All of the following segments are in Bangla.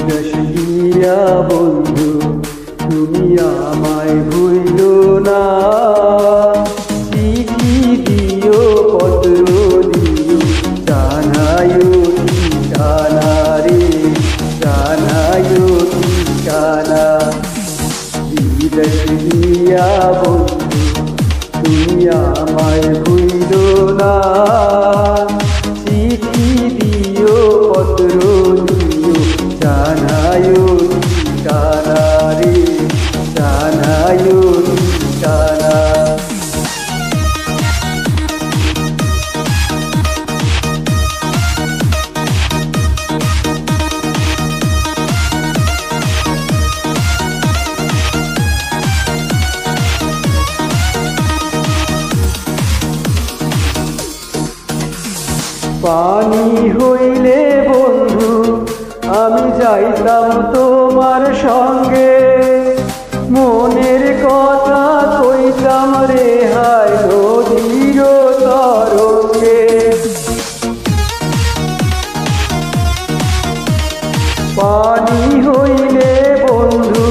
বিদেশ গিয়া বন্ধু তুমি আমায় ভুলো না। চিঠি দিও পত্র দিও জানায়ো ঠিকানা রে, জানায়ো ঠিকানা। বিদেশ গিয়া বন্ধু তুমি আমায় ভুলো না। চিঠি দিও পত্র দিও জানায়ো ঠিকানা রে, জানায়ো ঠিকানা। পানি হইলে বন্ধু আমি যাইতাম তোমার সঙ্গে, মনের কথা কইতাম রে হায় নদীর তরঙ্গে। পানি হইলে বন্ধু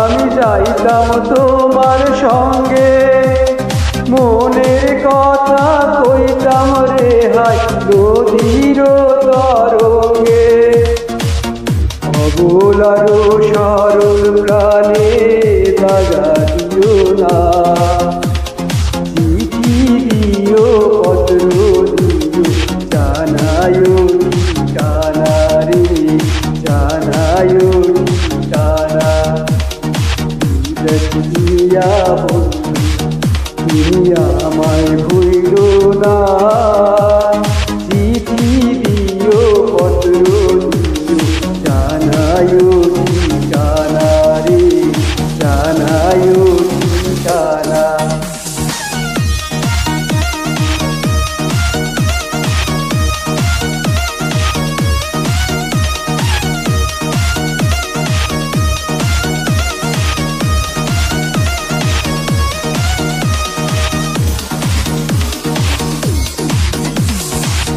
আমি যাইতাম তোমার সঙ্গে, মনের কথা কইতাম রে হায় নদীর তরঙ্গে। অবলারো সরল প্রাণে দাগা দিও না। চিঠি দিও পত্র দিও জানায়ো ঠিকানা রে, জানায়ো ঠিকানা। বিদেশ গিয়া বন্ধু তুমি আমায় ভুলো না। চিঠি দিও পত্র দিও জানায়ো ঠিকানা রে, জানায়ো ঠিকানা।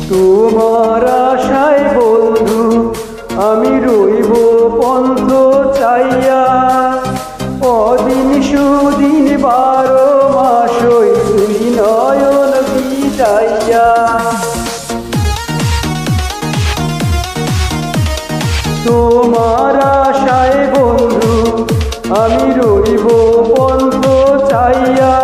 তোমার আশায় বন্ধু আমি রইব পন্থ চাইয়া, অদিন সুদিন 12 মাস ওই দুই নয়ন ভিজাইয়া। তোমার আশায় বন্ধু আমি রইব পন্থ চাইয়া,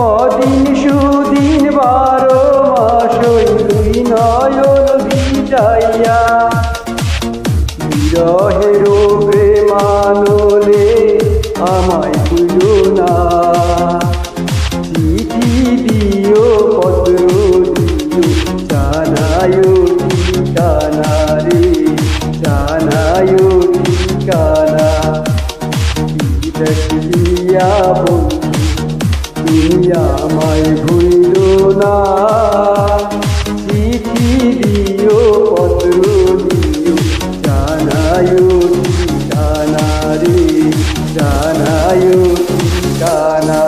অদিন সুদিন 12 মাস ওই দুই নয়ন ভিজাইয়া। বিরহের প্রেমানলে আমায় ভুলো না। চিঠি দিও পত্র দিও জানায়ো ঠিকানা রে, জানায়ো ঠিকানা। বিদেশ গিয়া বন্ধু তুমি আমায় ভুলো না। চিঠি দিও পত্র দিও জানায়ো ঠিকানা রে, জানায়ো ঠিকানা।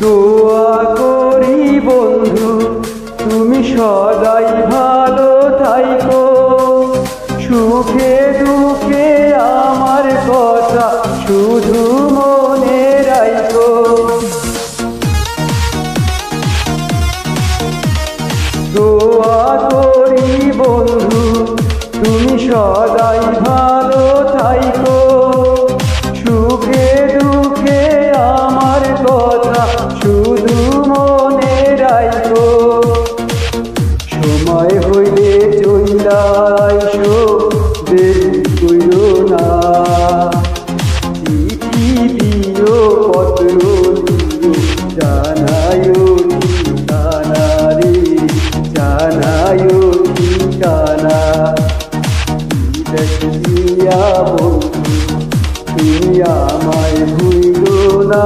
দোয়া করি বন্ধু তুমি সদাই ভালো থাইকো, সুখে দুঃখে আমার কথা শুধু মনে রাইকো। দোয়া করি বন্ধু তুমি সদাই ভালো থাইকো, সুখে দুঃখে আমার কথা শুধু মনে রাইকো। সময় হইলে চইলা আইসো দেরি কইরো না। চিঠি দিও পত্র দিও জানায়ো ঠিকানা রে, জানায়ো ঠিকানা। বিদেশ গিয়া বন্ধু তুমি আমায় ভুলো না।